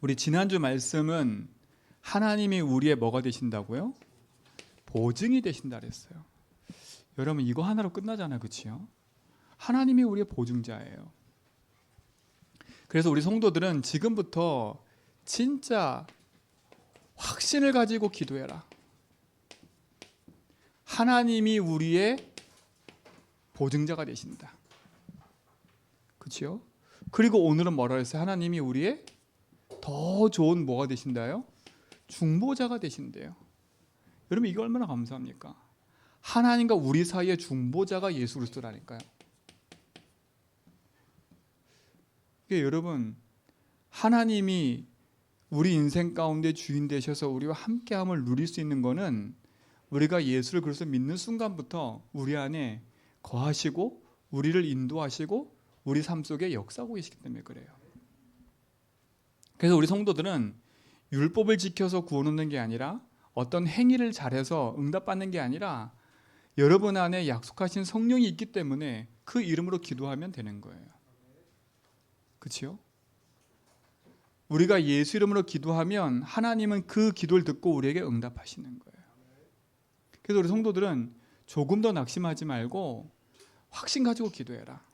우리 지난주 말씀은 하나님이 우리의 뭐가 되신다고요? 보증이 되신다 그랬어요. 여러분 이거 하나로 끝나잖아요. 그렇죠? 하나님이 우리의 보증자예요. 그래서 우리 성도들은 지금부터 진짜 확신을 가지고 기도해라. 하나님이 우리의 보증자가 되신다. 그렇죠? 그리고 오늘은 뭐라 했어요? 하나님이 우리의 더 좋은 뭐가 되신다요? 중보자가 되신대요. 여러분 이거 얼마나 감사합니까? 하나님과 우리 사이의 중보자가 예수 그리스도라니까요. 여러분 하나님이 우리 인생 가운데 주인 되셔서 우리와 함께함을 누릴 수 있는 것은 우리가 예수를 그리스도 믿는 순간부터 우리 안에 거하시고 우리를 인도하시고 우리 삶 속에 역사하고 계시기 때문에 그래요. 그래서 우리 성도들은 율법을 지켜서 구원 얻는 게 아니라 어떤 행위를 잘해서 응답받는 게 아니라 여러분 안에 약속하신 성령이 있기 때문에 그 이름으로 기도하면 되는 거예요. 그렇죠? 우리가 예수 이름으로 기도하면 하나님은 그 기도를 듣고 우리에게 응답하시는 거예요. 그래서 우리 성도들은 조금 더 낙심하지 말고 확신 가지고 기도해라.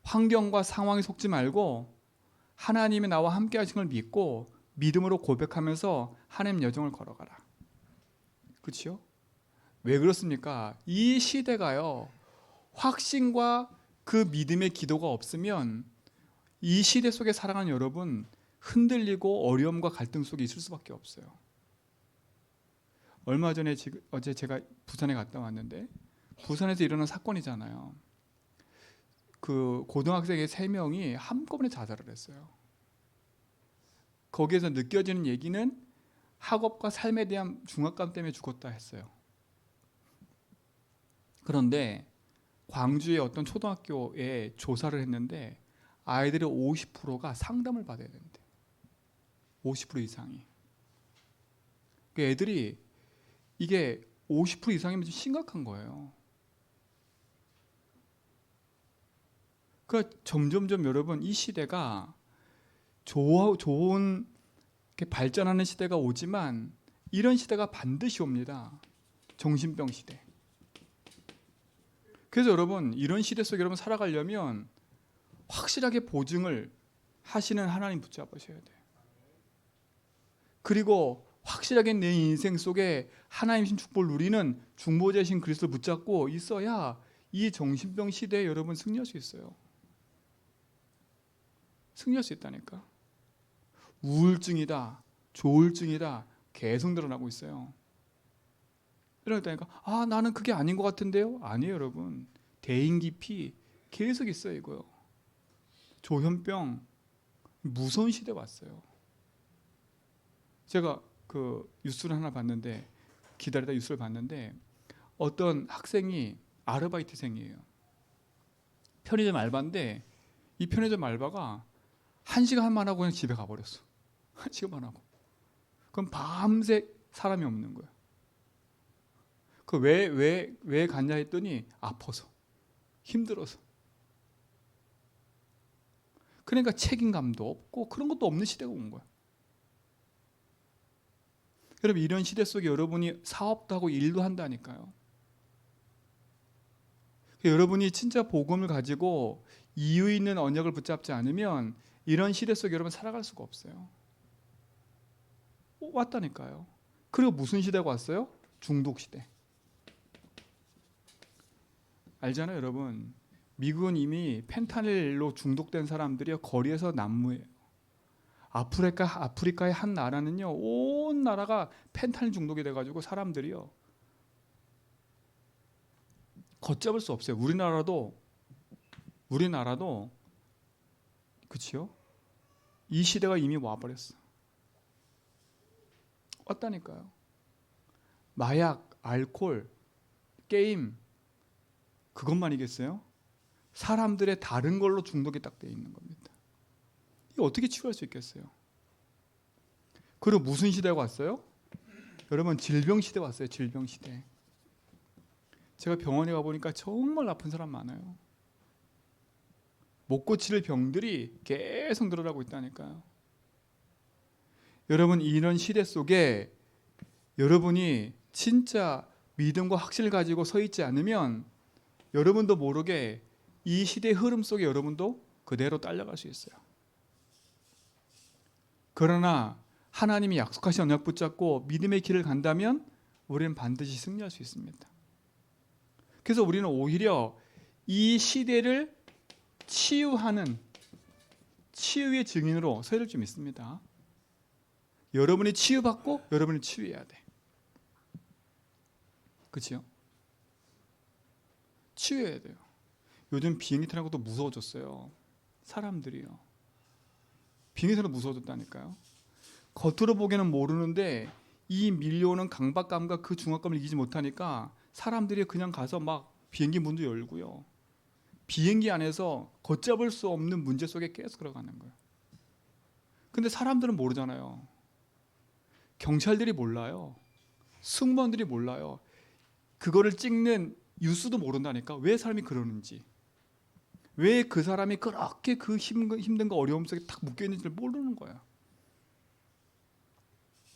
환경과 상황에 속지 말고 하나님이 나와 함께 하신 걸 믿고 믿음으로 고백하면서 하나님 여정을 걸어가라. 그렇죠? 왜 그렇습니까? 이 시대가요, 확신과 그 믿음의 기도가 없으면 이 시대 속에 살아가는 여러분 흔들리고 어려움과 갈등 속에 있을 수밖에 없어요. 얼마 전에 어제 제가 부산에 갔다 왔는데 부산에서 일어난 사건이잖아요. 그 고등학생의 3명이 한꺼번에 자살을 했어요. 거기에서 느껴지는 얘기는 학업과 삶에 대한 중압감 때문에 죽었다 했어요. 그런데 광주의 어떤 초등학교에 조사를 했는데 아이들의 50%가 상담을 받아야 된대. 50% 이상이. 애들이 이게 50% 이상이면 좀 심각한 거예요. 그러니까 점점점 여러분 이 시대가 좋은 발전하는 시대가 오지만 이런 시대가 반드시 옵니다. 정신병 시대. 그래서 여러분 이런 시대 속에 여러분 살아가려면 확실하게 보증을 하시는 하나님 붙잡으셔야 돼요. 그리고 확실하게 내 인생 속에 하나님신 축복을 누리는 중보자신 그리스도를 붙잡고 있어야 이 정신병 시대에 여러분 승리할 수 있어요. 승리할 수 있다니까. 우울증이다, 조울증이다 계속 늘어나고 있어요. 이러니까 나는 그게 아닌 것 같은데요? 아니에요 여러분. 대인기피 계속 있어요 이거요. 조현병 무서운 시대 왔어요. 제가 그 뉴스를 하나 봤는데 기다리다 뉴스를 봤는데 어떤 학생이 아르바이트생이에요. 편의점 알바인데 이 편의점 알바가 1시간만 하고 그냥 집에 가버렸어. 1시간만 하고. 그럼 밤새 사람이 없는 거예요. 그 왜 갔냐 했더니 아파서 힘들어서. 그러니까 책임감도 없고 그런 것도 없는 시대가 온 거야. 여러분 이런 시대 속에 여러분이 사업도 하고 일도 한다니까요. 여러분이 진짜 복음을 가지고 이유 있는 언약을 붙잡지 않으면 이런 시대 속에 여러분 살아갈 수가 없어요. 왔다니까요. 그리고 무슨 시대가 왔어요? 중독 시대. 알잖아요 여러분. 미국은 이미 펜타닐로 중독된 사람들이 거리에서 난무해요. 아프리카의 한 나라는요, 온 나라가 펜타닐 중독이 돼가지고 사람들이요 걷잡을 수 없어요. 우리나라도 그치요? 이 시대가 이미 와버렸어. 왔다니까요. 마약, 알코올, 게임 그것만이겠어요? 사람들의 다른 걸로 중독이 딱 돼 있는 겁니다. 이거 어떻게 치유할 수 있겠어요? 그리고 무슨 시대가 왔어요? 여러분 질병 시대 왔어요. 질병 시대. 제가 병원에 가보니까 정말 아픈 사람 많아요. 못 고칠 병들이 계속 늘어나고 있다니까요. 여러분, 이런 시대 속에 여러분이 진짜 믿음과 확신을 가지고 서 있지 않으면 여러분도 모르게 이 시대의 흐름 속에 여러분도 그대로 딸려갈 수 있어요. 그러나 하나님이 약속하신 언약 붙잡고 믿음의 길을 간다면 우리는 반드시 승리할 수 있습니다. 그래서 우리는 오히려 이 시대를 치유하는 치유의 증인으로 서야 될 줄 믿습니다. 여러분이 치유받고 여러분이 치유해야 돼. 그렇죠? 치유해야 돼요. 요즘 비행기 타는 것도 무서워졌어요. 사람들이요. 비행기 타는 거 무서워졌다니까요. 겉으로 보기에는 모르는데 이 밀려오는 강박감과 그 중압감을 이기지 못하니까 사람들이 그냥 가서 막 비행기 문도 열고요. 비행기 안에서 걷잡을 수 없는 문제 속에 계속 들어가는 거예요. 근데 사람들은 모르잖아요. 경찰들이 몰라요. 승무원들이 몰라요. 그거를 찍는 뉴스도 모른다니까. 왜 사람이 그러는지, 왜 그 사람이 그렇게 그 힘든가 어려움 속에 탁 묶여있는지를 모르는 거야.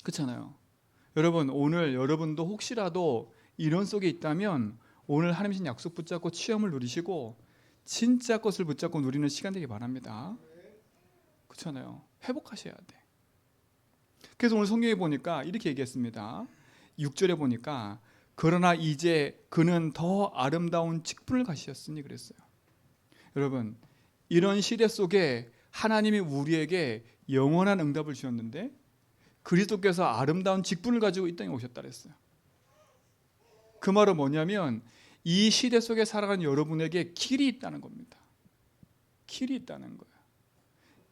그렇잖아요. 여러분, 오늘 여러분도 혹시라도 이런 속에 있다면 오늘 하나님 신 약속 붙잡고 치험을 누리시고 진짜 것을 붙잡고 누리는 시간 되기 바랍니다. 그렇잖아요. 회복하셔야 돼. 그래서 오늘 성경에 보니까 이렇게 얘기했습니다. 6절에 보니까 그러나 이제 그는 더 아름다운 직분을 가지셨으니 그랬어요. 여러분, 이런 시대 속에 하나님이 우리에게 영원한 응답을 주셨는데 그리스도께서 아름다운 직분을 가지고 이 땅에 오셨다 그랬어요. 그 말은 뭐냐면 이 시대 속에 살아가는 여러분에게 길이 있다는 겁니다. 길이 있다는 거예요.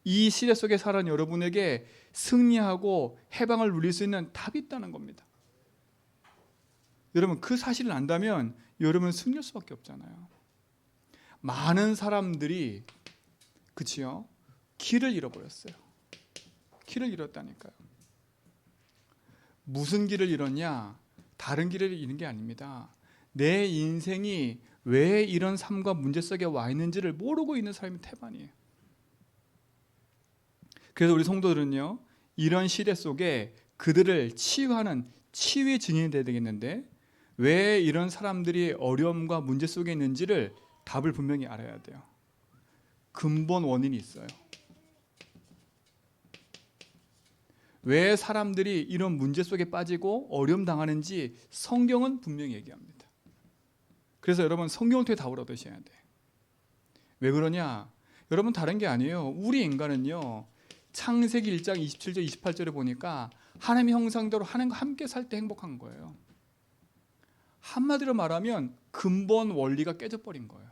이 시대 속에 살아가는 여러분에게 승리하고 해방을 누릴 수 있는 답이 있다는 겁니다. 여러분, 그 사실을 안다면 여러분은 승리할 수밖에 없잖아요. 많은 사람들이 그치요? 길을 잃어버렸어요. 길을 잃었다니까요. 무슨 길을 잃었냐? 다른 길을 잃은 게 아닙니다. 내 인생이 왜 이런 삶과 문제 속에 와 있는지를 모르고 있는 사람이 태반이에요. 그래서 우리 성도들은요, 이런 시대 속에 그들을 치유하는 치유의 증인이 되어야 되겠는데 왜 이런 사람들이 어려움과 문제 속에 있는지를 답을 분명히 알아야 돼요. 근본 원인이 있어요. 왜 사람들이 이런 문제 속에 빠지고 어려움 당하는지 성경은 분명히 얘기합니다. 그래서 여러분, 성경을 통해 답을 얻으셔야 돼. 왜 그러냐? 여러분, 다른 게 아니에요. 우리 인간은요, 창세기 1장 27절 28절에 보니까 하나님의 형상대로 하나님과 함께 살 때 행복한 거예요. 한마디로 말하면 근본 원리가 깨져버린 거예요.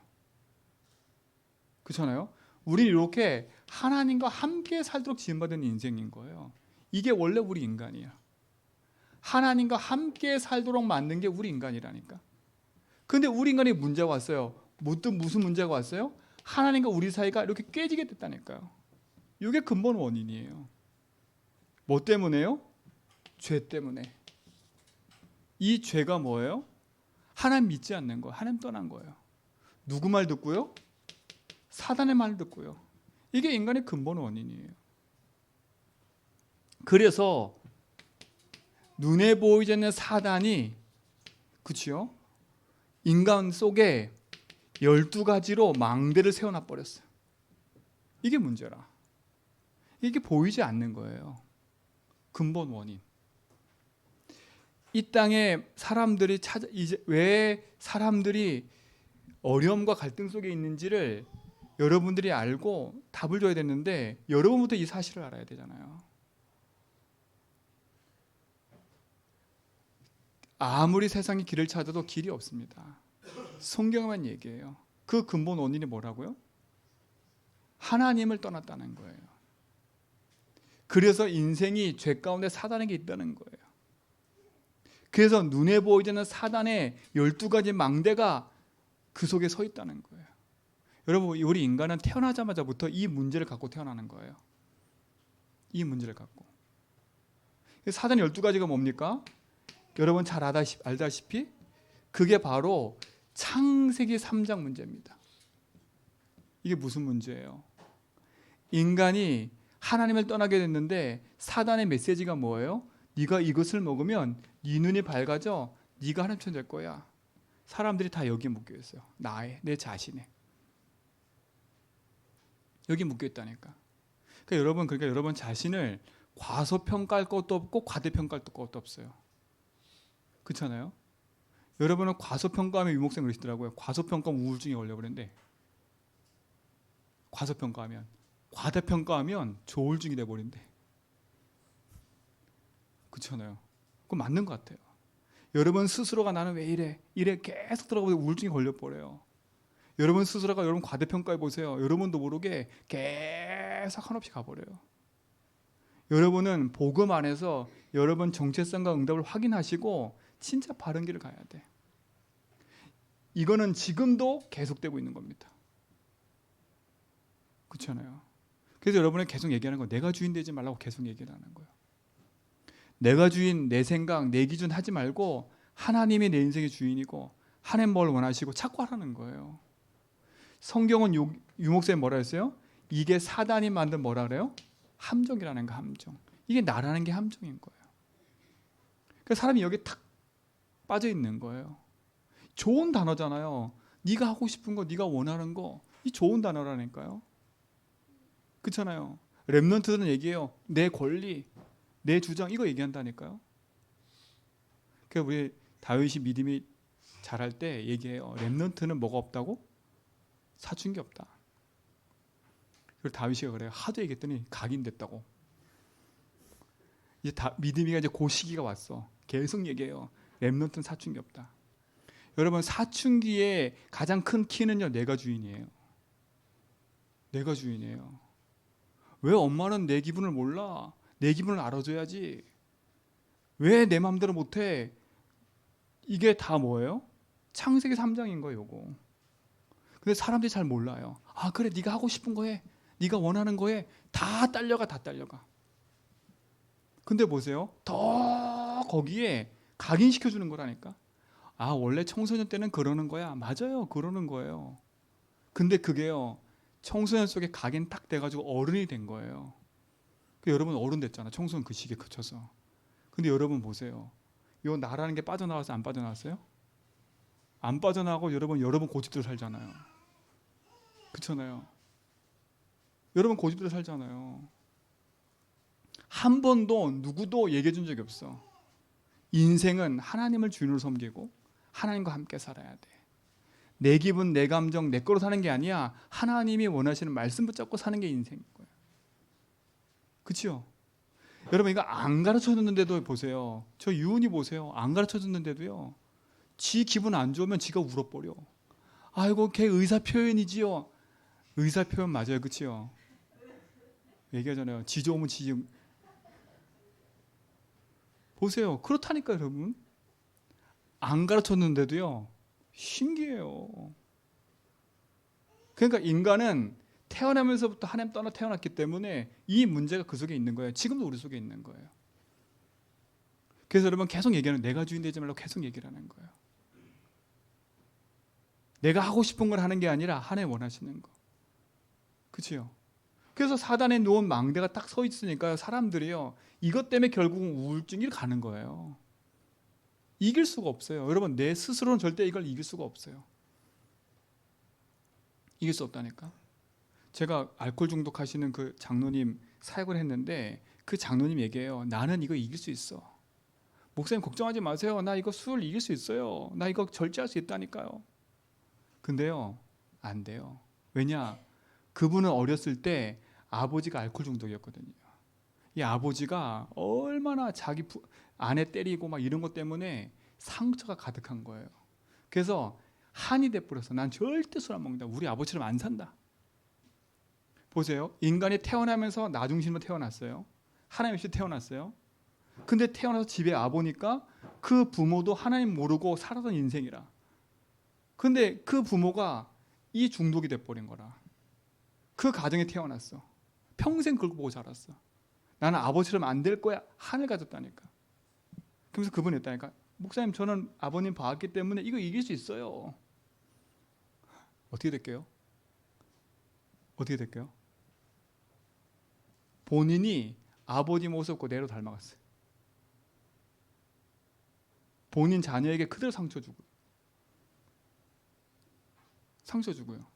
그렇잖아요? 우리는 이렇게 하나님과 함께 살도록 지음받은 인생인 거예요. 이게 원래 우리 인간이야. 하나님과 함께 살도록 만든 게 우리 인간이라니까. 근데 우리 인간에 문제가 왔어요. 무슨 문제가 왔어요? 하나님과 우리 사이가 이렇게 깨지게 됐다니까요. 이게 근본 원인이에요. 뭐 때문에요? 죄 때문에. 이 죄가 뭐예요? 하나님 믿지 않는 거예요. 하나님 떠난 거예요. 누구 말 듣고요? 사단의 말 듣고요. 이게 인간의 근본 원인이에요. 그래서 눈에 보이지 않는 사단이, 그치요? 인간 속에 12가지로 망대를 세워놔 버렸어요. 이게 문제라. 이게 보이지 않는 거예요. 근본 원인. 이 땅에 사람들이 이제 왜 사람들이 어려움과 갈등 속에 있는지를 여러분들이 알고 답을 줘야 되는데 여러분부터 이 사실을 알아야 되잖아요. 아무리 세상의 길을 찾아도 길이 없습니다. 성경만 얘기해요. 그 근본 원인이 뭐라고요? 하나님을 떠났다는 거예요. 그래서 인생이 죄 가운데 사단에게 있다는 거예요. 그래서 눈에 보이지 않는 사단의 12가지 망대가 그 속에 서 있다는 거예요. 여러분, 우리 인간은 태어나자마자부터 이 문제를 갖고 태어나는 거예요. 이 문제를 갖고. 사단 12가지가 뭡니까? 여러분 잘 알다시피 그게 바로 창세기 3장 문제입니다. 이게 무슨 문제예요? 인간이 하나님을 떠나게 됐는데 사단의 메시지가 뭐예요? 네가 이것을 먹으면 네 눈이 밝아져 네가 하나님처럼 될 거야. 사람들이 다 여기에 묶여 있어요. 내 자신에. 여기 묶여 있다니까. 그러니까 여러분 자신을 과소평가할 것도 없고 과대평가할 것도 없어요. 그렇잖아요? 여러분은 과소평가하면 유목생 그러시더라고요. 과소평가하면 우울증에 걸려버린대. 과소평가하면. 과대평가하면 조울증이 돼버린대. 그렇잖아요. 그건 맞는 것 같아요. 여러분 스스로가 나는 왜 이래 계속 들어가보면 우울증이 걸려버려요. 여러분 스스로가 여러분 과대평가해 보세요. 여러분도 모르게 계속 한없이 가버려요. 여러분은 복음 안에서 여러분 정체성과 응답을 확인하시고 진짜 바른 길을 가야 돼. 이거는 지금도 계속되고 있는 겁니다. 그렇잖아요. 그래서 여러분이 계속 얘기하는 거 내가 주인 되지 말라고 계속 얘기를 하는 거예요. 내가 주인, 내 생각, 내 기준 하지 말고 하나님이 내 인생의 주인이고 하나님 뭘 원하시고 찾고 하라는 거예요. 성경은 유목사님 뭐라 했어요? 이게 사단이 만든 뭐라 그래요? 함정이라는 거, 함정. 이게 나라는 게 함정인 거예요. 그래서 사람이 여기 탁 빠져 있는 거예요. 좋은 단어잖아요. 네가 하고 싶은 거, 네가 원하는 거, 이 좋은 단어라니까요. 그렇잖아요. 랩런트들은 얘기해요. 내 권리, 내 주장 이거 얘기한다니까요. 그래서 우리 다윗이 믿음이 잘할 때 얘기해요. 랩런트는 뭐가 없다고? 사춘기 없다. 그리고 다윗이가 그래요. 하도 얘기했더니 각인됐다고. 이제 믿음이가 이제 그 시기가 왔어. 계속 얘기해요. 랩런트는 사춘기 없다. 여러분 사춘기의 가장 큰 키는요. 내가 주인이에요. 내가 주인이에요. 왜 엄마는 내 기분을 몰라? 내 기분을 알아줘야지. 왜 내 마음대로 못해? 이게 다 뭐예요? 창세기 3장인 거예요. 요거. 근데 사람들이 잘 몰라요. 아 그래 네가 하고 싶은 거 해. 네가 원하는 거 해. 다 딸려가. 근데 보세요. 더 거기에 각인시켜주는 거라니까. 아 원래 청소년 때는 그러는 거야. 맞아요. 그러는 거예요. 근데 그게요. 청소년 속에 각인 딱 돼가지고 어른이 된 거예요. 여러분 어른 됐잖아. 청소년 그 시기에 그쳐서. 근데 여러분 보세요. 요 나라는 게 빠져나와서 안 빠져나왔어요? 안 빠져나가고 여러분 고집대로 살잖아요. 그렇잖아요. 여러분 고집대로 살잖아요. 한 번도 누구도 얘기해 준 적이 없어. 인생은 하나님을 주인으로 섬기고 하나님과 함께 살아야 돼. 내 기분, 내 감정, 내 거로 사는 게 아니야. 하나님이 원하시는 말씀 붙잡고 사는 게 인생인 거예요. 그렇죠? 여러분 이거 안 가르쳐줬는데도 보세요. 저 유은이 보세요. 안 가르쳐줬는데도요. 지 기분 안 좋으면 지가 울어버려. 아이고 걔 의사 표현이지요. 의사 표현 맞아요. 그렇죠? 얘기하잖아요. 지 좋으면 지 보세요. 그렇다니까 여러분. 안 가르쳤는데도요. 신기해요. 그러니까 인간은 태어나면서부터 하나님 떠나 태어났기 때문에 이 문제가 그 속에 있는 거예요. 지금도 우리 속에 있는 거예요. 그래서 여러분 계속 얘기하는 내가 주인 되지 말라고 계속 얘기를 하는 거예요. 내가 하고 싶은 걸 하는 게 아니라 하나님 원하시는 거. 그렇죠? 그래서 사단에 놓은 망대가 딱 서 있으니까 사람들이요. 이것 때문에 결국은 우울증이 가는 거예요. 이길 수가 없어요. 여러분 내 스스로는 절대 이걸 이길 수가 없어요. 이길 수 없다니까. 제가 알코올 중독하시는 그 장로님 사역을 했는데 그 장로님 얘기해요. 나는 이거 이길 수 있어. 목사님 걱정하지 마세요. 나 이거 술 이길 수 있어요. 나 이거 절제할 수 있다니까요. 근데요. 안 돼요. 왜냐? 그분은 어렸을 때 아버지가 알코올 중독이었거든요. 이 아버지가 얼마나 자기 아내 때리고 막 이런 것 때문에 상처가 가득한 거예요. 그래서 한이 돼버렸어. 난 절대 술 안 먹는다. 우리 아버지처럼 안 산다. 보세요. 인간이 태어나면서 나 중심으로 태어났어요. 하나님 없이 태어났어요. 근데 태어나서 집에 와보니까 그 부모도 하나님 모르고 살았던 인생이라. 근데 그 부모가 이 중독이 돼버린 거라. 그 가정에 태어났어. 평생 그걸 보고 자랐어. 나는 아버지처럼 안 될 거야. 한을 가졌다니까. 그러면서 그분이 했다니까. 목사님 저는 아버님 봐왔기 때문에 이거 이길 수 있어요. 어떻게 될게요? 어떻게 될까요? 본인이 아버지 모습 그대로 닮아갔어요. 본인 자녀에게 그대로 상처 주고요. 상처 주고요.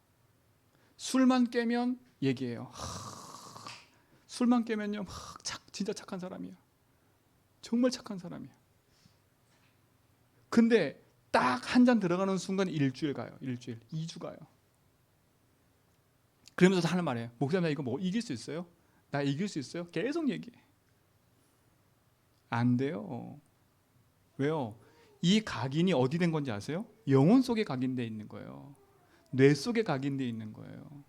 술만 깨면 얘기해요. 술만 깨면요, 진짜 착한 사람이야. 정말 착한 사람이야. 근데 딱 한 잔 들어가는 순간 일주일 가요. 일주일, 2주 가요. 그러면서 하는 말이에요. 목사님, 나 이거 뭐 이길 수 있어요? 나 이길 수 있어요? 계속 얘기해. 안 돼요. 왜요? 이 각인이 어디 된 건지 아세요? 영혼 속에 각인되어 있는 거예요. 뇌 속에 각인되어 있는 거예요.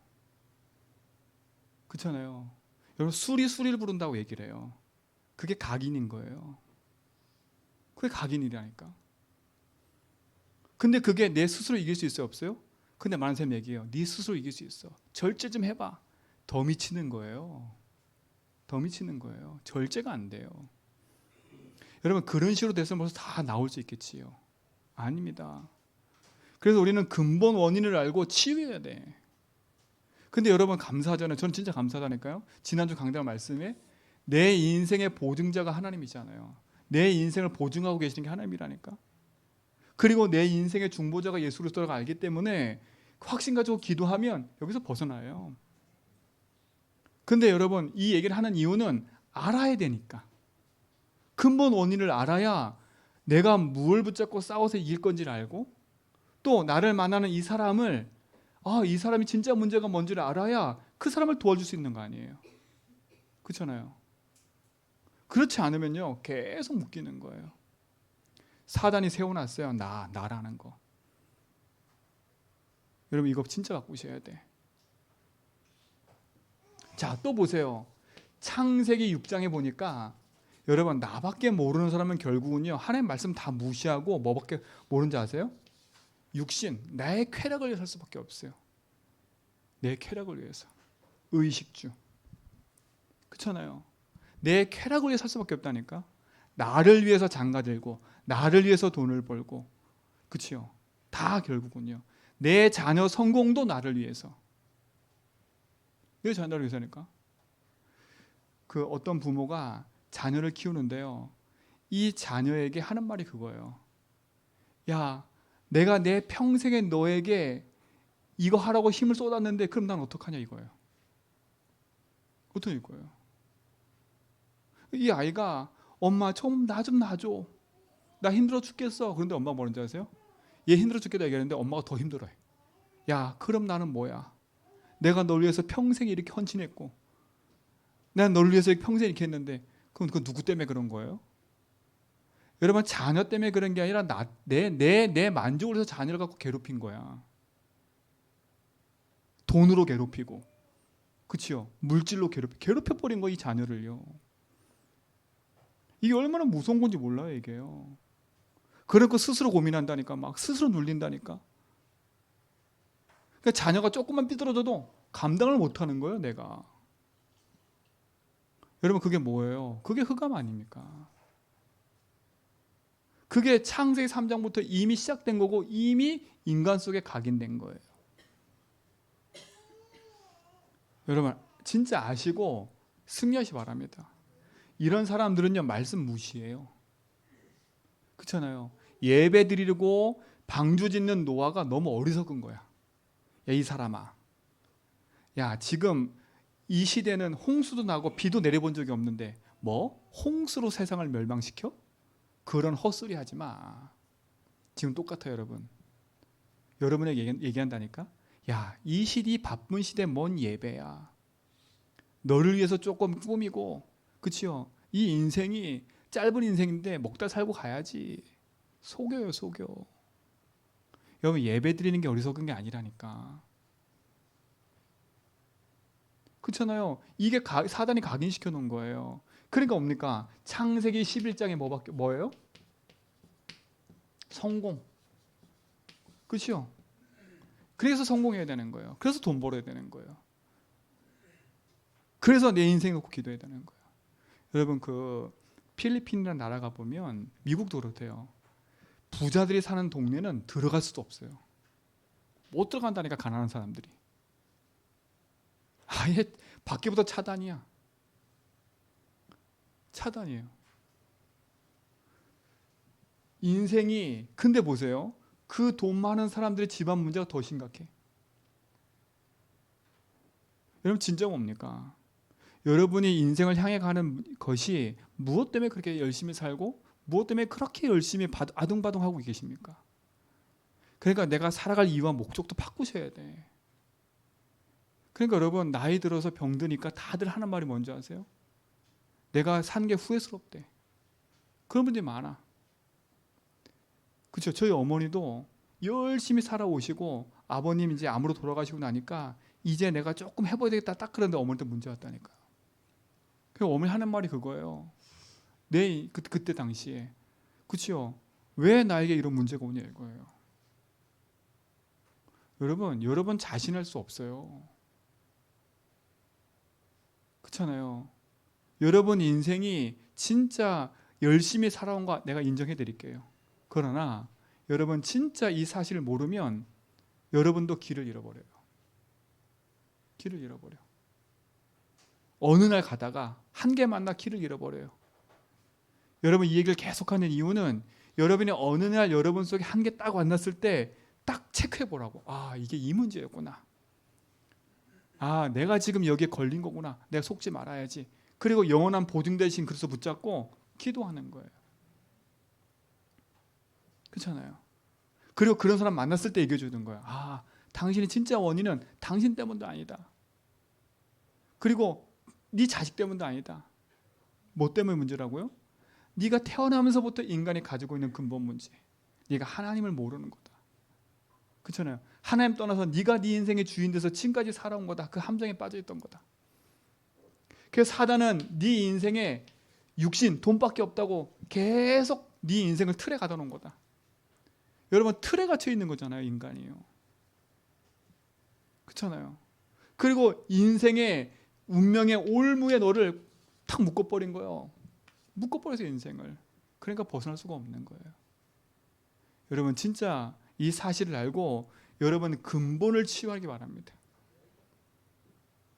그렇잖아요. 여러분, 술이 수리를 부른다고 얘기를 해요. 그게 각인인 거예요. 그게 각인이라니까. 근데 그게 내 스스로 이길 수 있어요, 없어요? 근데 많은 사람이 얘기해요. 네 스스로 이길 수 있어. 절제 좀 해봐. 더 미치는 거예요. 더 미치는 거예요. 절제가 안 돼요. 여러분, 그런 식으로 돼서 벌써 다 나올 수 있겠지요? 아닙니다. 그래서 우리는 근본 원인을 알고 치유해야 돼. 근데 여러분, 감사하잖아요. 저는 진짜 감사하다니까요. 지난주 강단 말씀에 내 인생의 보증자가 하나님이잖아요. 내 인생을 보증하고 계시는 게 하나님이라니까. 그리고 내 인생의 중보자가 예수 그리스도라고 알기 때문에 확신 가지고 기도하면 여기서 벗어나요. 근데 여러분, 이 얘기를 하는 이유는 알아야 되니까. 근본 원인을 알아야 내가 뭘 붙잡고 싸워서 이길 건지를 알고, 또 나를 만나는 이 사람을, 이 사람이 진짜 문제가 뭔지를 알아야 그 사람을 도와줄 수 있는 거 아니에요. 그렇잖아요. 그렇지 않으면요, 계속 묶이는 거예요. 사단이 세워놨어요. 나라는 거. 여러분, 이거 진짜 바꾸셔야 돼. 자, 또 보세요. 창세기 6장에 보니까 여러분, 나밖에 모르는 사람은 결국은요, 하나님 말씀 다 무시하고 뭐밖에 모르는지 아세요? 육신, 나의 쾌락을 위해서 살 수밖에 없어요. 내 쾌락을 위해서. 의식주. 그렇잖아요. 내 쾌락을 위해서 살 수밖에 없다니까. 나를 위해서 장가들고, 나를 위해서 돈을 벌고, 그렇죠? 다 결국은요. 내 자녀 성공도 나를 위해서. 내 자녀를 위해서니까. 그 어떤 부모가 자녀를 키우는데요, 이 자녀에게 하는 말이 그거예요. 야, 내가 내 평생에 너에게 이거 하라고 힘을 쏟았는데 그럼 난 어떡하냐 이거예요. 어떡할 거예요? 이 아이가 엄마 나 좀 놔줘. 나 힘들어 죽겠어. 그런데 엄마가 뭐라는지 아세요? 얘 힘들어 죽겠다 얘기하는데 엄마가 더 힘들어해. 야, 그럼 나는 뭐야? 내가 널 위해서 평생 이렇게 헌신했고, 내가 널 위해서 평생 이렇게 했는데, 그럼 그 누구 때문에 그런 거예요? 여러분, 자녀 때문에 그런 게 아니라 내 만족을 위해서 자녀를 갖고 괴롭힌 거야. 돈으로 괴롭히고, 그치요? 물질로 괴롭혀버린 거, 이 자녀를요. 이게 얼마나 무서운 건지 몰라요, 이게요. 그러니까 스스로 고민한다니까, 막 스스로 눌린다니까. 그러니까 자녀가 조금만 삐뚤어져도 감당을 못하는 거예요, 내가. 여러분, 그게 뭐예요? 그게 흑암 아닙니까? 그게 창세기 3장부터 이미 시작된 거고, 이미 인간 속에 각인된 거예요. 여러분, 진짜 아시고 승리하시 바랍니다. 이런 사람들은요, 말씀 무시해요. 그렇잖아요. 예배 드리고 방주 짓는 노아가 너무 어리석은 거야. 야, 이 사람아, 야, 지금 이 시대는 홍수도 나고 비도 내려본 적이 없는데 뭐? 홍수로 세상을 멸망시켜? 그런 헛소리 하지 마. 지금 똑같아요, 여러분. 여러분에게 얘기한다니까. 야, 이 시대 바쁜 시대 뭔 예배야. 너를 위해서 조금 꾸미고, 그치요? 이 인생이 짧은 인생인데 먹다 살고 가야지. 속여요, 속여. 여러분, 예배 드리는 게 어리석은 게 아니라니까. 그렇잖아요. 이게 사단이 각인시켜 놓은 거예요. 그러니까 뭡니까? 창세기 11장에 뭐예요? 성공. 그렇죠? 그래서 성공해야 되는 거예요. 그래서 돈 벌어야 되는 거예요. 그래서 내 인생 놓고 기도해야 되는 거예요. 여러분, 그 필리핀이라는 나라가 보면, 미국도 그렇대요. 부자들이 사는 동네는 들어갈 수도 없어요. 못 들어간다니까, 가난한 사람들이. 아예 밖에부터 차단이야. 차단이에요. 인생이 근데 보세요. 그 돈 많은 사람들의 집안 문제가 더 심각해. 여러분 진짜 뭡니까? 여러분이 인생을 향해 가는 것이 무엇 때문에 그렇게 열심히 살고 무엇 때문에 그렇게 열심히 아둥바둥하고 계십니까? 그러니까 내가 살아갈 이유와 목적도 바꾸셔야 돼. 그러니까 여러분 나이 들어서 병드니까 다들 하는 말이 뭔지 아세요? 내가 산 게 후회스럽대. 그런 분들이 많아. 그렇죠. 저희 어머니도 열심히 살아오시고 아버님 이제 암으로 돌아가시고 나니까 이제 내가 조금 해봐야 되겠다 딱 그런데 어머니한테 문제 왔다니까요. 그 어머니 하는 말이 그거예요. 그때 당시에 그렇죠. 왜 나에게 이런 문제가 오냐 이거예요. 여러분 자신할 수 없어요. 그렇잖아요. 여러분 인생이 진짜 열심히 살아온 거 내가 인정해 드릴게요. 그러나 여러분 진짜 이 사실을 모르면 여러분도 길을 잃어버려요. 길을 잃어버려. 어느 날 가다가 한계 만나 길을 잃어버려요. 여러분 이 얘기를 계속하는 이유는 여러분이 어느 날 여러분 속에 한계 딱 만났을 때 딱 체크해 보라고. 아 이게 이 문제였구나. 아 내가 지금 여기에 걸린 거구나. 내가 속지 말아야지. 그리고 영원한 보증 대신 그래서 붙잡고 기도하는 거예요. 그렇잖아요. 그리고 그런 사람 만났을 때 얘기해 주는 거예요. 아 당신이 진짜 원인은 당신 때문도 아니다. 그리고 네 자식 때문도 아니다. 뭐 때문에 문제라고요? 네가 태어나면서부터 인간이 가지고 있는 근본 문제. 네가 하나님을 모르는 거다. 그렇잖아요. 하나님 떠나서 네가 네 인생의 주인 돼서 지금까지 살아온 거다. 그 함정에 빠져 있던 거다. 그래서 사단은 네 인생에 육신, 돈밖에 없다고 계속 네 인생을 틀에 가둬 놓은 거다. 여러분 틀에 갇혀 있는 거잖아요. 인간이요. 그렇잖아요. 그리고 인생의 운명의 올무에 너를 탁 묶어버린 거예요. 묶어버려서 인생을. 그러니까 벗어날 수가 없는 거예요. 여러분 진짜 이 사실을 알고 여러분 근본을 치유하기 바랍니다.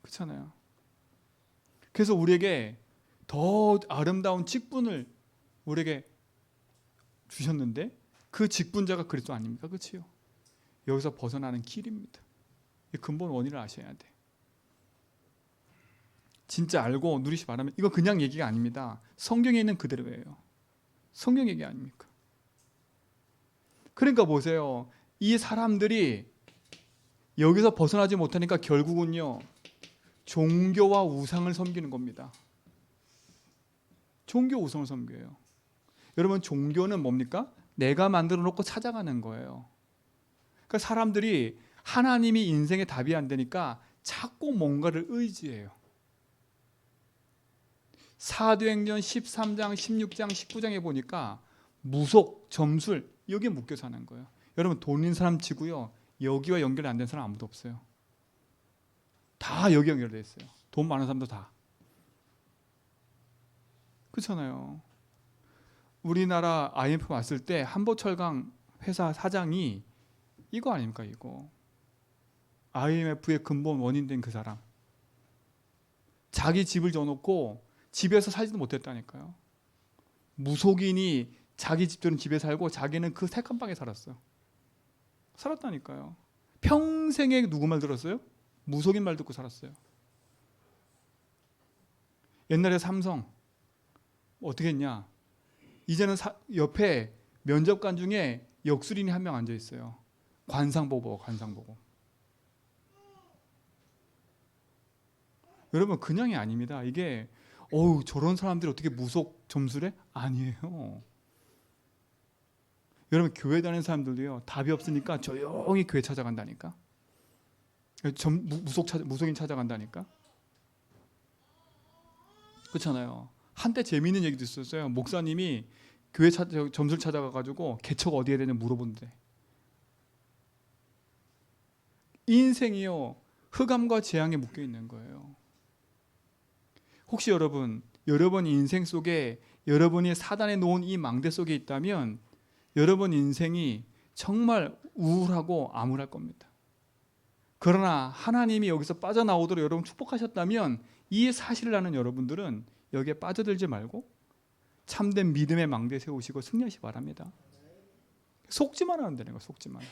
그렇잖아요. 그래서 우리에게 더 아름다운 직분을 우리에게 주셨는데 그 직분자가 그리스도 아닙니까? 그렇지요? 여기서 벗어나는 길입니다. 이 근본 원인을 아셔야 돼. 진짜 알고 누리시 바라면 이거 그냥 얘기가 아닙니다. 성경에 있는 그대로예요. 성경 얘기 아닙니까? 그러니까 보세요. 이 사람들이 여기서 벗어나지 못하니까 결국은요. 종교와 우상을 섬기는 겁니다. 종교 우상을 섬겨요. 여러분 종교는 뭡니까? 내가 만들어 놓고 찾아가는 거예요. 그러니까 사람들이 하나님이 인생의 답이 안 되니까 자꾸 뭔가를 의지해요. 사도행전 13장, 16장, 19장에 보니까 무속, 점술 여기에 묶여 사는 거예요. 여러분 돈 있는 사람 치고요. 여기와 연결 안 된 사람 아무도 없어요. 다 여기 연결되어 있어요. 돈 많은 사람도 다. 그렇잖아요. 우리나라 IMF 왔을 때 한보철강 회사 사장이 이거 아닙니까 이거. IMF의 근본 원인 된 그 사람. 자기 집을 져놓고 집에서 살지도 못했다니까요. 무속인이 자기 집들은 집에 살고 자기는 그 색감방에 살았어요. 살았다니까요. 평생에 누구 말 들었어요? 무속인 말 듣고 살았어요. 옛날에 삼성 어떻게 했냐? 이제는 옆에 면접관 중에 역술인이 한 명 앉아 있어요. 관상보고. 여러분 그냥이 아닙니다. 이게 저런 사람들이 어떻게 무속 점술해? 아니에요. 여러분 교회 다니는 사람들도요. 답이 없으니까 조용히 교회 찾아간다니까. 무속인 찾아간다니까. 그렇잖아요. 한때 재미있는 얘기도 있었어요. 목사님이 교회 점술 찾아가가지고 개척 어디에 해야 되냐 물어본대. 인생이요. 흑암과 재앙에 묶여 있는 거예요. 혹시 여러분 인생 속에 여러분이 사단에 놓은 이 망대 속에 있다면 여러분 인생이 정말 우울하고 암울할 겁니다. 그러나 하나님이 여기서 빠져나오도록 여러분 축복하셨다면 이 사실을 아는 여러분들은 여기에 빠져들지 말고 참된 믿음의 망대 세우시고 승리하시 바랍니다. 속지만 하면 되는 거예요. 속지만.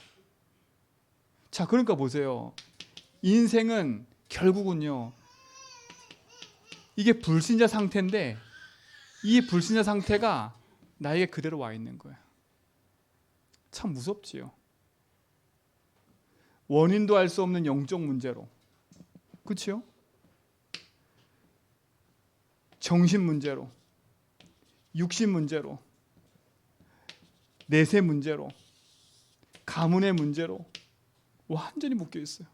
자, 그러니까 보세요. 인생은 결국은요, 이게 불신자 상태인데 이 불신자 상태가 나에게 그대로 와 있는 거예요. 참 무섭지요. 원인도 알 수 없는 영적 문제로, 그렇죠? 정신 문제로, 육신 문제로, 내세 문제로, 가문의 문제로 완전히 묶여 있어요.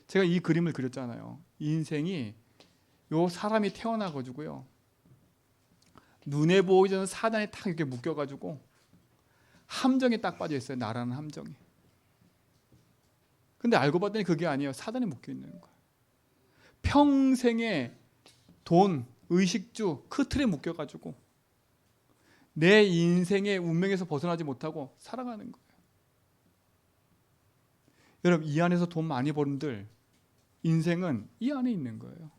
제가 이 그림을 그렸잖아요. 이 인생이 요 사람이 태어나가지고요, 눈에 보이지 않는 사단에 딱 이렇게 묶여가지고 함정에 딱 빠져 있어요. 나라는 함정이. 근데 알고 봤더니 그게 아니에요. 사단에 묶여 있는 거예요. 평생의 돈, 의식주, 그 틀에 묶여가지고 내 인생의 운명에서 벗어나지 못하고 살아가는 거예요. 여러분, 이 안에서 돈 많이 버는 분들 인생은 이 안에 있는 거예요.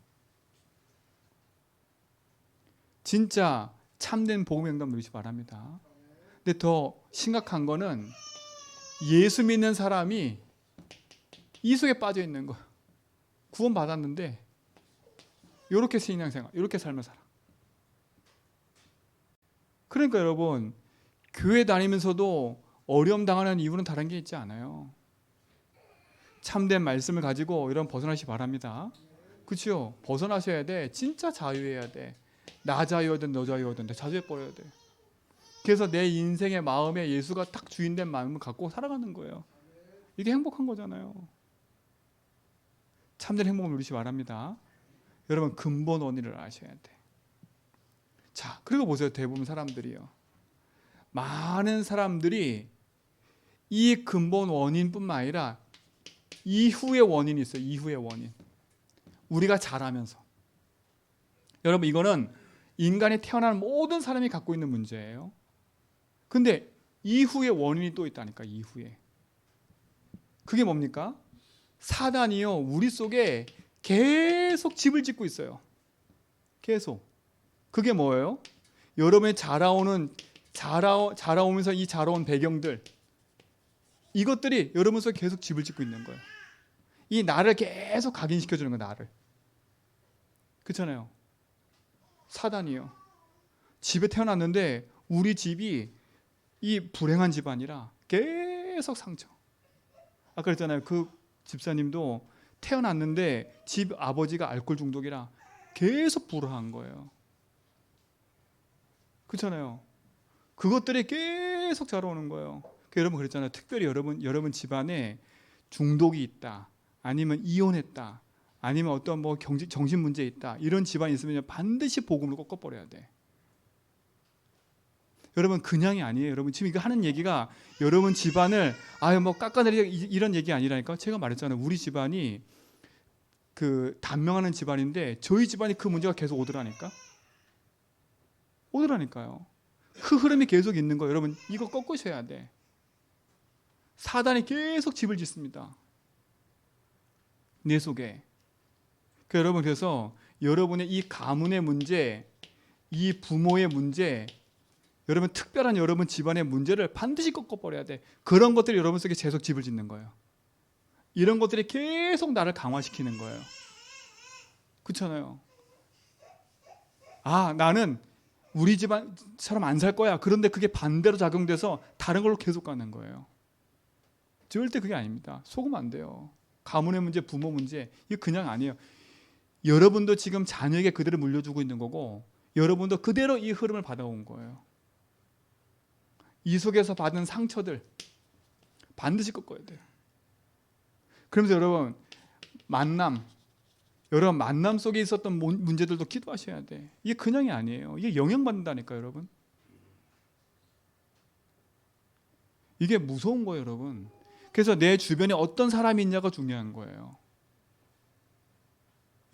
진짜 참된 복음의 응답 누리시 바랍니다. 근데 더 심각한 거는 예수 믿는 사람이 이 속에 빠져 있는 거예요. 구원 받았는데 이렇게 신앙생활, 이렇게 삶을 살아. 그러니까 여러분, 교회 다니면서도 어려움 당하는 이유는 다른 게 있지 않아요. 참된 말씀을 가지고 이런 벗어나시 바랍니다. 그렇죠? 벗어나셔야 돼. 진짜 자유해야 돼. 나 자유하든 너 자유하든 자유해 버려야 돼. 그래서 내 인생의 마음에 예수가 딱 주인된 마음을 갖고 살아가는 거예요. 이게 행복한 거잖아요. 참된 행복을 누리시 바랍니다. 여러분, 근본 원인을 아셔야 돼. 자, 그리고 보세요. 대부분 사람들이요, 많은 사람들이 이 근본 원인뿐만 아니라 이후의 원인이 있어요. 이후의 원인. 우리가 자라면서. 여러분, 이거는 인간이 태어난 모든 사람이 갖고 있는 문제예요. 근데 이후의 원인이 또 있다니까. 이후에. 그게 뭡니까? 사단이요, 우리 속에 계속 집을 짓고 있어요. 계속. 그게 뭐예요? 여러분이 자라오면서 이 자라온 배경들, 이것들이 여러분 속에 계속 집을 짓고 있는 거예요. 이 나를 계속 각인시켜주는 거예요. 나를. 그렇잖아요. 사단이요, 집에 태어났는데 우리 집이 이 불행한 집안이라 계속 상처. 아까 그랬잖아요. 그 집사님도 태어났는데 집 아버지가 알코올 중독이라 계속 불화한 거예요. 그렇잖아요. 그것들이 계속 자라오는 거예요. 여러분 그랬잖아요. 특별히 여러분 집안에 중독이 있다, 아니면 이혼했다, 아니면 어떤 뭐 정신 문제 있다, 이런 집안이 있으면 반드시 복음을 꺾어버려야 돼. 여러분, 그냥이 아니에요. 여러분 지금 이거 하는 얘기가 여러분 집안을 뭐 깎아내리자 이런 얘기 아니라니까. 제가 말했잖아요. 우리 집안이 그 단명하는 집안인데 저희 집안이 그 문제가 계속 오더라니까요. 그 흐름이 계속 있는 거예요. 여러분, 이거 꺾으셔야 돼. 사단이 계속 집을 짓습니다, 내 속에. 여러분, 그래서 여러분의 이 가문의 문제, 이 부모의 문제, 여러분 특별한 여러분 집안의 문제를 반드시 꺾어버려야 돼. 그런 것들이 여러분 속에 계속 집을 짓는 거예요. 이런 것들이 계속 나를 강화시키는 거예요. 그렇잖아요. 나는 우리 집안처럼 안 살 거야. 그런데 그게 반대로 작용돼서 다른 걸로 계속 가는 거예요. 절대 그게 아닙니다. 속으면 안 돼요. 가문의 문제, 부모 문제, 이거 그냥 아니에요. 여러분도 지금 자녀에게 그대로 물려주고 있는 거고, 여러분도 그대로 이 흐름을 받아온 거예요. 이 속에서 받은 상처들 반드시 꺾어야 돼요. 그러면서 여러분 만남 속에 있었던 문제들도 기도하셔야 돼. 이게 그냥이 아니에요. 이게 영향받는다니까요, 여러분. 이게 무서운 거예요, 여러분. 그래서 내 주변에 어떤 사람이 있냐가 중요한 거예요.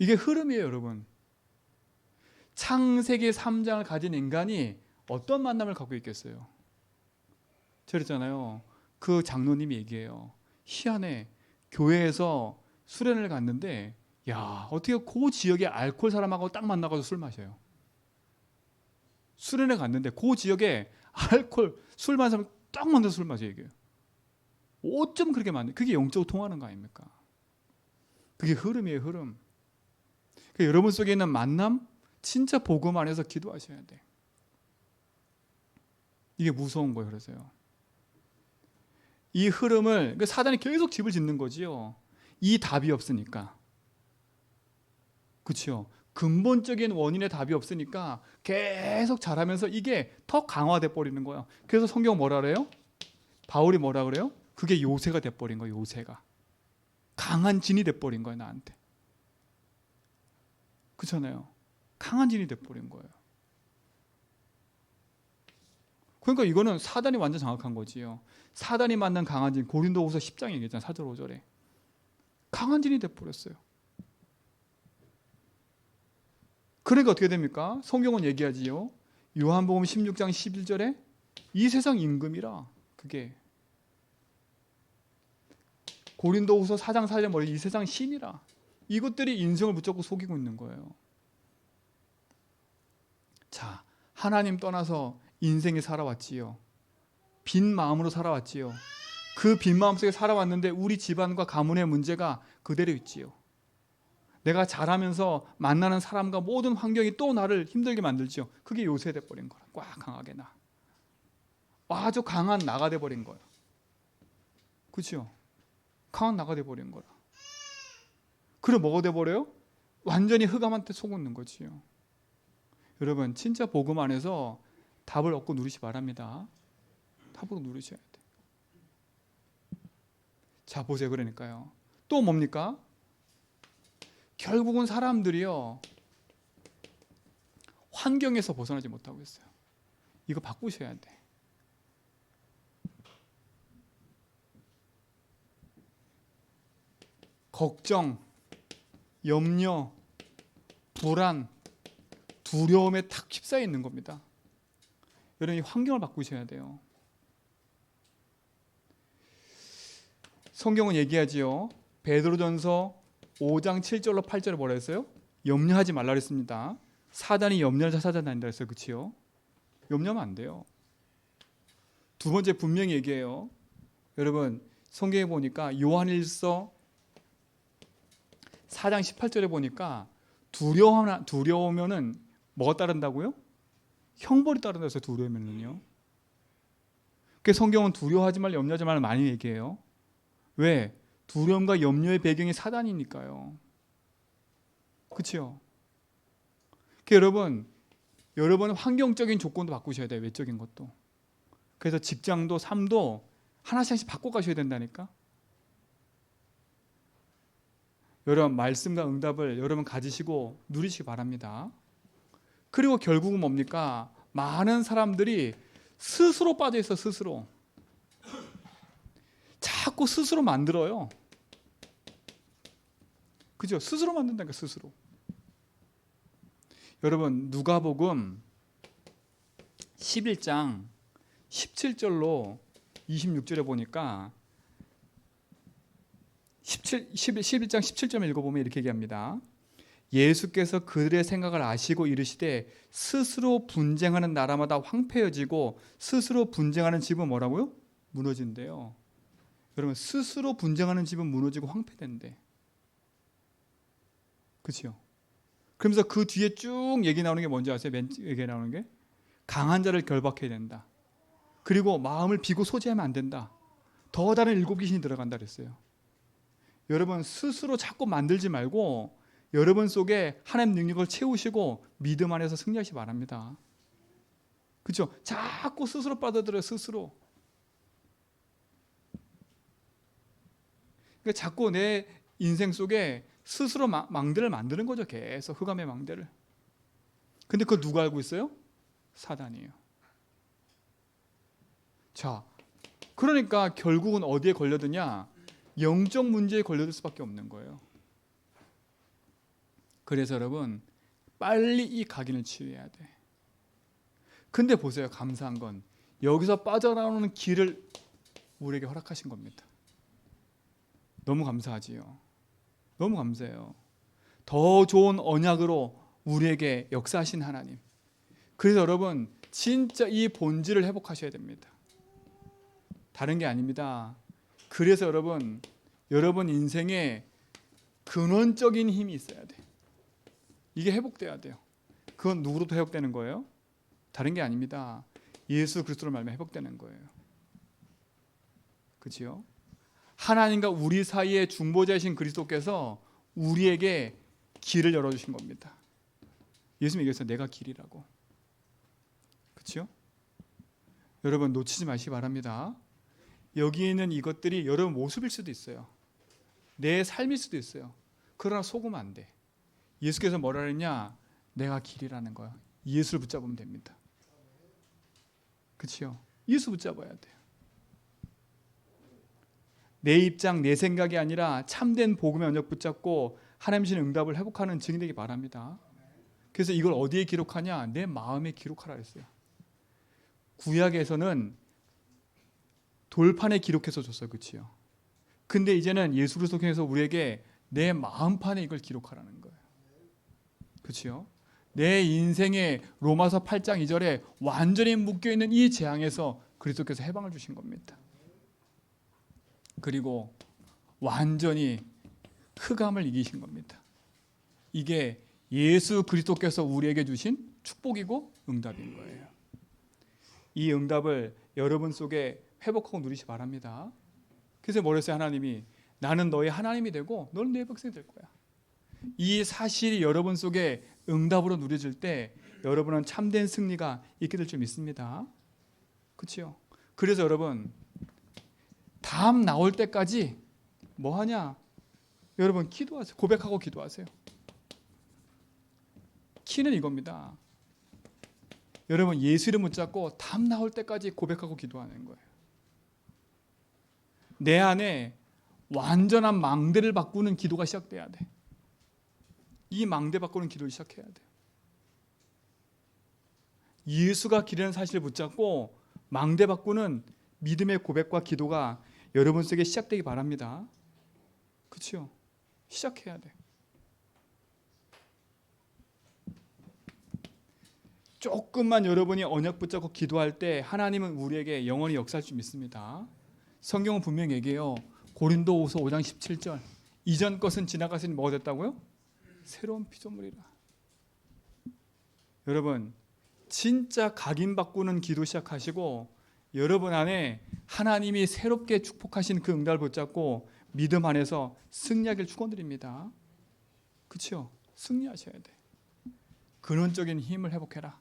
이게 흐름이에요, 여러분. 창세기 3장을 가진 인간이 어떤 만남을 갖고 있겠어요? 그랬잖아요. 그 장로님이 얘기해요. 희한해. 교회에서 수련회를 갔는데 야, 어떻게 그 지역의 알코올 사람하고 딱 만나가지고 술 마셔요. 수련회 갔는데 그 지역에 알코올 술 마시는 사람 딱 만나서 술 마셔요. 이게 어쩜 그렇게 많네. 그게 영적으로 통하는 거 아닙니까? 그게 흐름이에요, 흐름. 그러니까 여러분 속에 있는 만남 진짜 복음 안에서 기도하셔야 돼. 이게 무서운 거예요. 그래서요. 이 흐름을 사단이 계속 집을 짓는 거지요. 이 답이 없으니까. 그렇죠. 근본적인 원인의 답이 없으니까 계속 잘하면서 이게 더 강화돼 버리는 거예요. 그래서 성경 뭐라 그래요? 바울이 뭐라 그래요? 그게 요새가 돼 버린 거예요. 요새가. 강한 진이 돼 버린 거예요, 나한테. 그렇잖아요. 강한 진이 돼 버린 거예요. 그러니까 이거는 사단이 완전 장악한 거지요. 사단이 만난 강한 진, 고린도후서 10장에 얘기했잖아요. 4절 5절에. 강한 진이 돼 버렸어요. 그러니까 어떻게 됩니까? 성경은 얘기하지요. 요한복음 16장 11절에 이 세상 임금이라. 그게 고린도후서 4장 4절에 뭐래? 이 세상 신이라. 이것들이 인생을 붙잡고 속이고 있는 거예요. 자, 하나님 떠나서 인생이 살아왔지요. 빈 마음으로 살아왔지요. 그 빈 마음 속에 살아왔는데 우리 집안과 가문의 문제가 그대로 있지요. 내가 잘하면서 만나는 사람과 모든 환경이 또 나를 힘들게 만들지요. 그게 요새돼 버린 거라. 꽉 강하게 나. 아주 강한 나가 돼 버린 거야. 그렇죠? 강한 나가 돼 버린 거라. 그래 뭐가 돼 버려요? 완전히 흑암한테 속는 거지요. 여러분 진짜 복음 안에서 답을 얻고 누리시 바랍니다. 답을 누리셔야 돼. 자 보세요. 그러니까요. 또 뭡니까? 결국은 사람들이요 환경에서 벗어나지 못하고 있어요. 이거 바꾸셔야 돼. 걱정, 염려, 불안, 두려움에 탁 휩싸여 있는 겁니다. 여러분 이 환경을 바꾸셔야 돼요. 성경은 얘기하지요. 베드로전서 5장 7절로 8절에 뭐라 했어요? 염려하지 말라 그랬습니다. 사단이 염려를 찾아다닌다 했어요. 그렇지요? 염려하면 안 돼요. 두 번째 분명히 얘기해요. 여러분 성경에 보니까 요한일서 4장 18절에 보니까 두려우면은 뭐가 따른다고요? 형벌이 따른다 해서 두려우면은요. 그 성경은 두려워하지 말라 염려하지 말라 많이 얘기해요. 왜? 두려움과 염려의 배경이 사단이니까요. 그렇죠? 여러분 환경적인 조건도 바꾸셔야 돼요. 외적인 것도. 그래서 직장도 삶도 하나씩 바꿔가셔야 된다니까. 여러분 말씀과 응답을 여러분 가지시고 누리시기 바랍니다. 그리고 결국은 뭡니까? 많은 사람들이 스스로 빠져 있어. 스스로. 자꾸 스스로 만들어요. 그죠? 스스로 만든다니까 스스로. 여러분 누가복음 11장 17절로 26절에 보니까 11장 17절 읽어보면 이렇게 얘기합니다. 예수께서 그들의 생각을 아시고 이르시되 스스로 분쟁하는 나라마다 황폐해지고 스스로 분쟁하는 집은 뭐라고요? 무너진대요. 여러분 스스로 분쟁하는 집은 무너지고 황폐된대. 그렇죠? 그러면서 그 뒤에 쭉 얘기 나오는 게 뭔지 아세요? 맨 얘기 나오는 게 강한 자를 결박해야 된다. 그리고 마음을 비고 소지하면 안 된다. 더 다른 7 귀신이 들어간다 그랬어요. 여러분 스스로 자꾸 만들지 말고 여러분 속에 하나님 능력을 채우시고 믿음 안에서 승리하시기 바랍니다. 그렇죠? 자꾸 스스로 빠져들어요. 스스로. 그러니까 자꾸 내 인생 속에 스스로 망대를 만드는 거죠. 계속 흑암의 망대를. 근데 그거 누가 알고 있어요? 사단이에요. 자, 그러니까 결국은 어디에 걸려드냐? 영적 문제에 걸려들 수밖에 없는 거예요. 그래서 여러분 빨리 이 각인을 치유해야 돼. 근데 보세요. 감사한 건 여기서 빠져나오는 길을 우리에게 허락하신 겁니다. 너무 감사하지요. 너무 감사해요. 더 좋은 언약으로 우리에게 역사하신 하나님. 그래서 여러분 진짜 이 본질을 회복하셔야 됩니다. 다른 게 아닙니다. 그래서 여러분 인생에 근원적인 힘이 있어야 돼. 이게 회복돼야 돼요. 그건 누구로부터 회복되는 거예요? 다른 게 아닙니다. 예수 그리스도로 말미암아 회복되는 거예요. 그렇죠? 하나님과 우리 사이의 중보자이신 그리스도께서 우리에게 길을 열어주신 겁니다. 예수님 얘기했어요. 내가 길이라고. 그렇죠? 여러분 놓치지 마시기 바랍니다. 여기 있는 이것들이 여러분 모습일 수도 있어요. 내 삶일 수도 있어요. 그러나 속으면 안 돼. 예수께서 뭐라 그랬냐? 내가 길이라는 거야. 예수를 붙잡으면 됩니다. 그렇죠? 예수 붙잡아야 돼요. 내 입장, 내 생각이 아니라 참된 복음의 언약 붙잡고 하나님의 응답을 회복하는 증인 되기 바랍니다. 그래서 이걸 어디에 기록하냐? 내 마음에 기록하라 했어요. 구약에서는 돌판에 기록해서 줬어요. 그렇죠? 근데 이제는 예수 그리스도 통해서 우리에게 내 마음판에 이걸 기록하라는 거예요. 그렇죠? 내 인생의 로마서 8장 2절에 완전히 묶여있는 이 재앙에서 그리스도께서 해방을 주신 겁니다. 그리고 완전히 흑암을 이기신 겁니다. 이게 예수 그리스도께서 우리에게 주신 축복이고 응답인 거예요. 이 응답을 여러분 속에 회복하고 누리시 바랍니다. 그래서 뭐랬어요? 하나님이 나는 너의 하나님이 되고 너는 내 백성이 될 거야. 이 사실이 여러분 속에 응답으로 누려질 때 여러분은 참된 승리가 있게 될 줄 믿습니다. 그렇죠? 그래서 여러분 담 나올 때까지 뭐 하냐? 여러분 기도하세요. 고백하고 기도하세요. 키는 이겁니다. 여러분 예수 이름 붙잡고 담 나올 때까지 고백하고 기도하는 거예요. 내 안에 완전한 망대를 바꾸는 기도가 시작돼야 돼. 이 망대 바꾸는 기도를 시작해야 돼. 예수가 길이라는 사실을 붙잡고 망대 바꾸는 믿음의 고백과 기도가 여러분 속에 시작되기 바랍니다. 그렇죠? 시작해야 돼. 조금만 여러분이 언약 붙잡고 기도할 때 하나님은 우리에게 영원히 역사할 줄 믿습니다. 성경은 분명히 얘기해요. 고린도후서 5장 17절 이전 것은 지나갔으니 뭐가 됐다고요? 새로운 피조물이라. 여러분 진짜 각인 바꾸는 기도 시작하시고 여러분 안에 하나님이 새롭게 축복하신 그 응답을 붙잡고 믿음 안에서 승리하기를 축원드립니다. 그렇죠? 승리하셔야 돼. 근원적인 힘을 회복해라.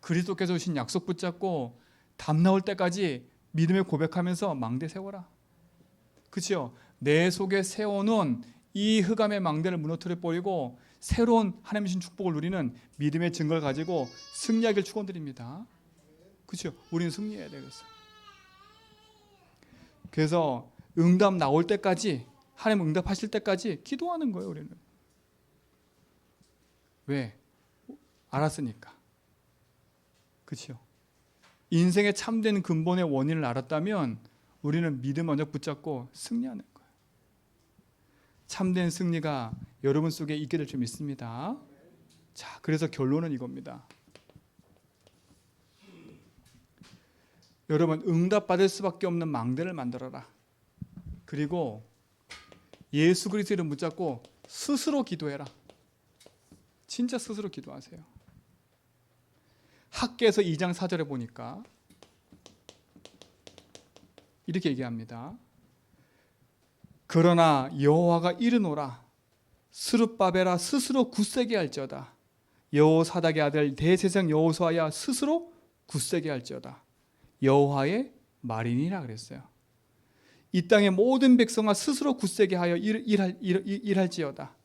그리스도께서 주신 약속 붙잡고 담 나올 때까지 믿음에 고백하면서 망대 세워라. 그렇죠? 내 속에 세워놓은 이 흑암의 망대를 무너뜨려 버리고 새로운 하나님의 주신 축복을 누리는 믿음의 증거를 가지고 승리하기를 축원드립니다. 그렇죠? 우리는 승리해야 되겠어. 그래서 응답 나올 때까지 하나님 응답하실 때까지 기도하는 거예요. 우리는. 왜? 알았으니까. 그렇죠? 인생의 참된 근본의 원인을 알았다면 우리는 믿음 언약 붙잡고 승리하는 거예요. 참된 승리가 여러분 속에 있게 될 줄 믿습니다. 자, 그래서 결론은 이겁니다. 여러분 응답받을 수밖에 없는 망대를 만들어라. 그리고 예수 그리스도 이름 붙잡고 스스로 기도해라. 진짜 스스로 기도하세요. 학개서 2장 4절에 보니까 이렇게 얘기합니다. 그러나 여호와가 이르노라 스룹바벨아 스스로 굳세게 할지어다. 여호사닥의 아들 대제사장 여호수아야 스스로 굳세게 할지어다. 여호와의 말이니라 그랬어요. 이 땅의 모든 백성아 스스로 굳세게 하여 일할지어다.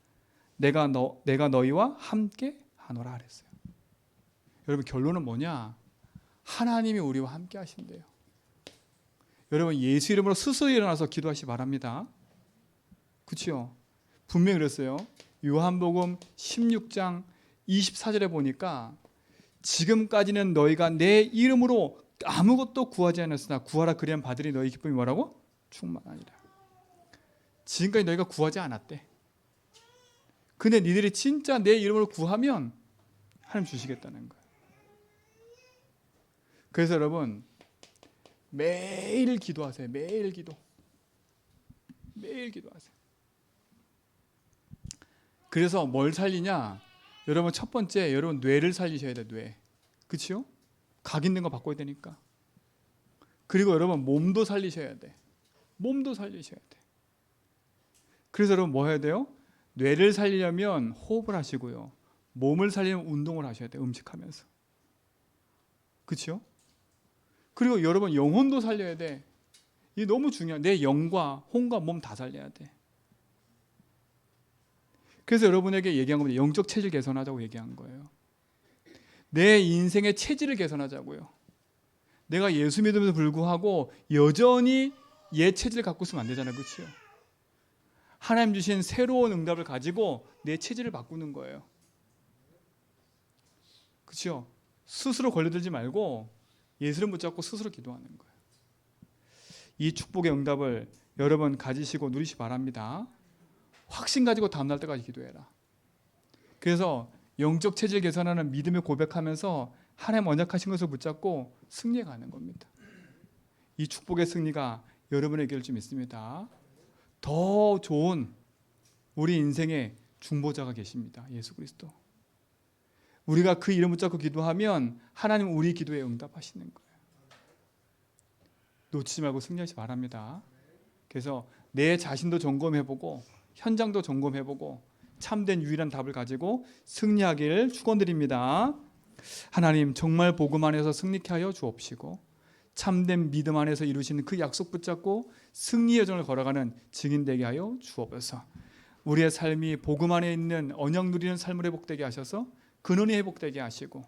내가 너희와 함께 하노라 그랬어요. 여러분 결론은 뭐냐? 하나님이 우리와 함께 하신대요. 여러분 예수 이름으로 스스로 일어나서 기도하시기 바랍니다. 그렇죠? 분명히 그랬어요. 요한복음 16장 24절에 보니까 지금까지는 너희가 내 이름으로 아무것도 구하지 않았으나 구하라 그리하면 받으리. 너희 기쁨이 뭐라고? 충만하니라. 지금까지 너희가 구하지 않았대. 근데 니들이 진짜 내 이름으로 구하면 하나님 주시겠다는 거예요. 그래서 여러분 매일 기도하세요. 매일 기도. 매일 기도하세요. 그래서 뭘 살리냐? 여러분 첫 번째 여러분 뇌를 살리셔야 돼요. 뇌. 그렇죠? 각 있는 거 바꿔야 되니까. 그리고 여러분 몸도 살리셔야 돼. 몸도 살리셔야 돼. 그래서 여러분 뭐 해야 돼요? 뇌를 살리려면 호흡을 하시고요. 몸을 살리려면 운동을 하셔야 돼요. 음식하면서. 그렇죠? 그리고 여러분 영혼도 살려야 돼. 이게 너무 중요해. 내 영과 혼과 몸 다 살려야 돼. 그래서 여러분에게 얘기한 겁니다. 영적 체질 개선하자고 얘기한 거예요. 내 인생의 체질을 개선하자고요. 내가 예수 믿음에도 불구하고 여전히 옛 체질을 갖고 있으면 안 되잖아요. 그렇죠? 하나님 주신 새로운 응답을 가지고 내 체질을 바꾸는 거예요. 그렇죠? 스스로 걸려들지 말고 예수를 붙잡고 스스로 기도하는 거예요. 이 축복의 응답을 여러분 가지시고 누리시 바랍니다. 확신 가지고 다음날 때까지 기도해라. 그래서 영적 체질 개선하는 믿음을 고백하면서 하나님 언약하신 것을 붙잡고 승리해 가는 겁니다. 이 축복의 승리가 여러분에게 올 줄 믿습니다. 더 좋은 우리 인생의 중보자가 계십니다. 예수 그리스도. 우리가 그 이름 붙잡고 기도하면 하나님 우리 기도에 응답하시는 거예요. 놓치지 말고 승리하시기 바랍니다. 그래서 내 자신도 점검해보고 현장도 점검해보고 참된 유일한 답을 가지고 승리하기를 축원드립니다. 하나님 정말 복음 안에서 승리케 하여 주옵시고 참된 믿음 안에서 이루시는 그 약속 붙잡고 승리의 여정을 걸어가는 증인 되게 하여 주옵소서. 우리의 삶이 복음 안에 있는 언약 누리는 삶을 회복되게 하셔서 근원이 회복되게 하시고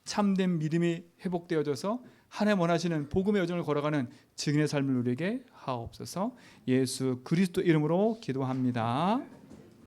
참된 믿음이 회복되어져서 하나님 원하시는 복음의 여정을 걸어가는 증인의 삶을 누리게 하옵소서. 예수 그리스도 이름으로 기도합니다.